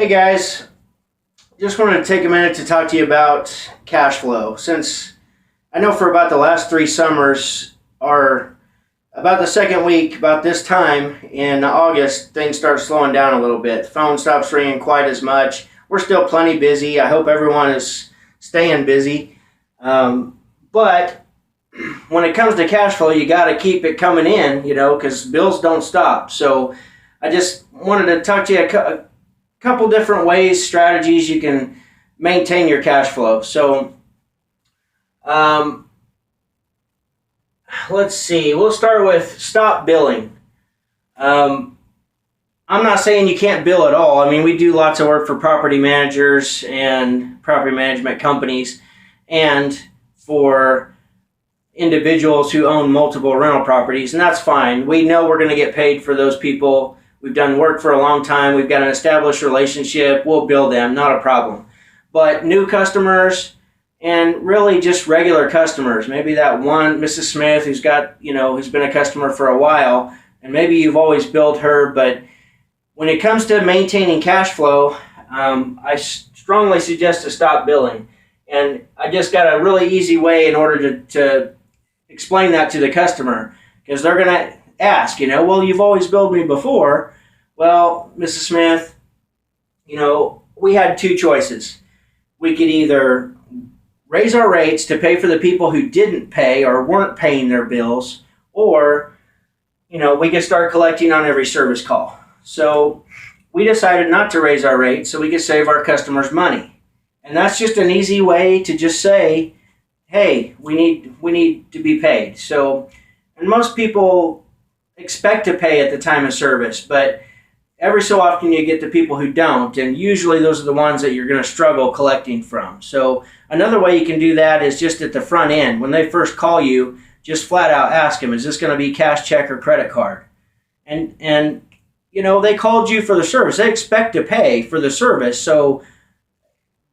Hey guys, just wanted to take a minute to talk to you about cash flow. Since I know for about the last 3 summers, or about the second week, about this time in August, things start slowing down a little bit. The phone stops ringing quite as much. We're still plenty busy. I hope everyone is staying busy. But when it comes to cash flow, you got to keep it coming in, because bills don't stop. So I just wanted to talk to you a couple different ways, strategies you can maintain your cash flow. So let's see. We'll start with stop billing. I'm not saying you can't bill at all. I mean, we do lots of work for property managers and property management companies and for individuals who own multiple rental properties, and that's fine. We know we're going to get paid for those people. We've done work for a long time. We've got an established relationship. We'll bill them, not a problem. But new customers and really just regular customers, maybe that one Mrs. Smith who's got, who's been a customer for a while, and maybe you've always billed her, but when it comes to maintaining cash flow, I strongly suggest to stop billing. And I just got a really easy way in order to explain that to the customer, because they're going to ask, well, you've always billed me before. Well, Mrs. Smith, we had 2 choices. We could either raise our rates to pay for the people who didn't pay or weren't paying their bills, or, we could start collecting on every service call. So we decided not to raise our rates so we could save our customers money. And that's just an easy way to just say, hey, we need to be paid. So, and most people expect to pay at the time of service, but every so often you get the people who don't, and usually those are the ones that you're going to struggle collecting from. So another way you can do that is just at the front end. When they first call you, just flat out ask them, is this going to be cash, check, or credit card? And they called you for the service. They expect to pay for the service, so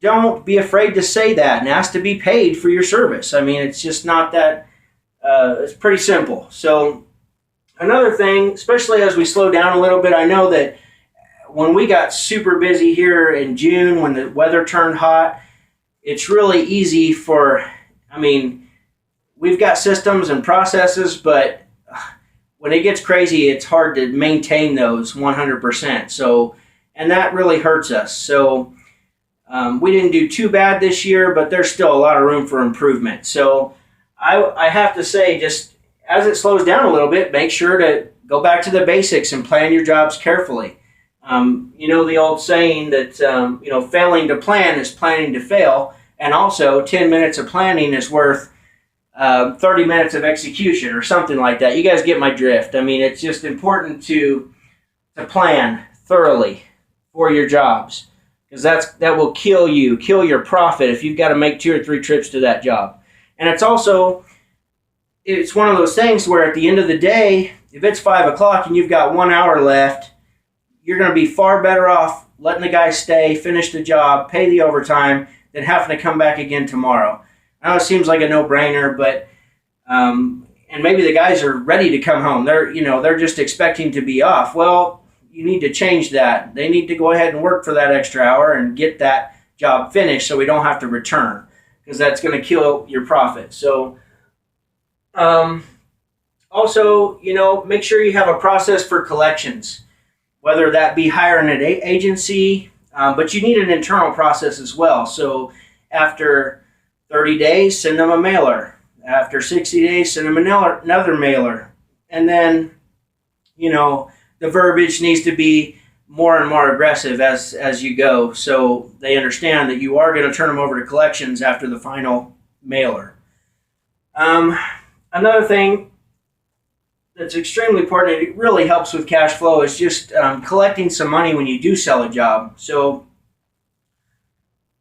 don't be afraid to say that and ask to be paid for your service. I mean, it's just not that, it's pretty simple. So another thing, especially as we slow down a little bit, I know that when we got super busy here in June, when the weather turned hot, it's really easy we've got systems and processes, but when it gets crazy, it's hard to maintain those 100%. So, and that really hurts us. So we didn't do too bad this year, but there's still a lot of room for improvement. So I have to say, just as it slows down a little bit, make sure to go back to the basics and plan your jobs carefully. The old saying that, failing to plan is planning to fail. And also 10 minutes of planning is worth 30 minutes of execution or something like that. You guys get my drift. I mean, it's just important to plan thoroughly for your jobs, because that will kill your profit if you've got to make 2 or 3 trips to that job. And it's one of those things where at the end of the day, if it's 5 o'clock and you've got 1 hour left, you're going to be far better off letting the guy stay, finish the job, pay the overtime, than having to come back again tomorrow. I know it seems like a no-brainer, but and maybe the guys are ready to come home. They're just expecting to be off. Well, you need to change that. They need to go ahead and work for that extra hour and get that job finished so we don't have to return, because that's going to kill your profit. So also, make sure you have a process for collections, whether that be hiring an agency, but you need an internal process as well. So after 30 days, send them a mailer. After 60 days, send them another mailer. And then, the verbiage needs to be more and more aggressive as you go, so they understand that you are going to turn them over to collections after the final mailer. Another thing that's extremely important, it really helps with cash flow, is just collecting some money when you do sell a job. So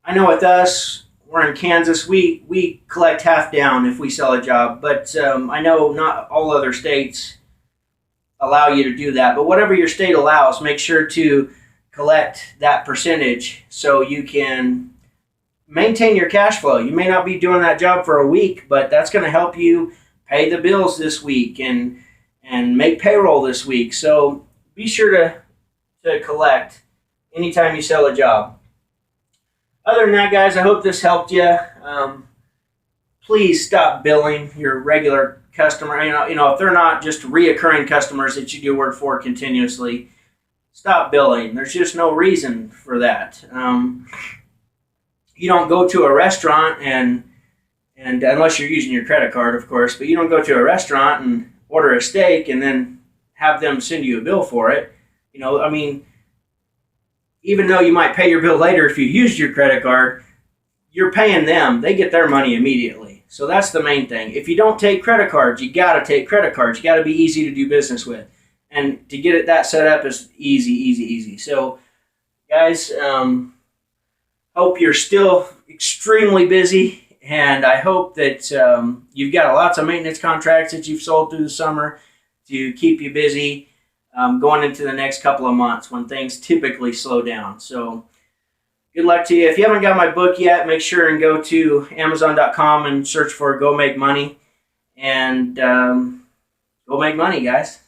I know with us, we're in Kansas, we collect half down if we sell a job, but I know not all other states allow you to do that. But whatever your state allows, make sure to collect that percentage so you can maintain your cash flow. You may not be doing that job for a week, but that's going to help you pay the bills this week and make payroll this week. So be sure to collect anytime you sell a job. Other than that, guys, I hope this helped you. Please stop billing your regular customer. If they're not just reoccurring customers that you do work for continuously, stop billing. There's just no reason for that. You don't go to a restaurant and unless you're using your credit card, of course, but you don't go to a restaurant and order a steak and then have them send you a bill for it. Even though you might pay your bill later if you used your credit card, you're paying them. They get their money immediately. So that's the main thing. If you don't take credit cards, you got to take credit cards. You got to be easy to do business with. And to get that set up is easy. So, guys, hope you're still extremely busy. And I hope that you've got lots of maintenance contracts that you've sold through the summer to keep you busy going into the next couple of months when things typically slow down. So good luck to you. If you haven't got my book yet, make sure and go to Amazon.com and search for Go Make Money. And go make money, guys.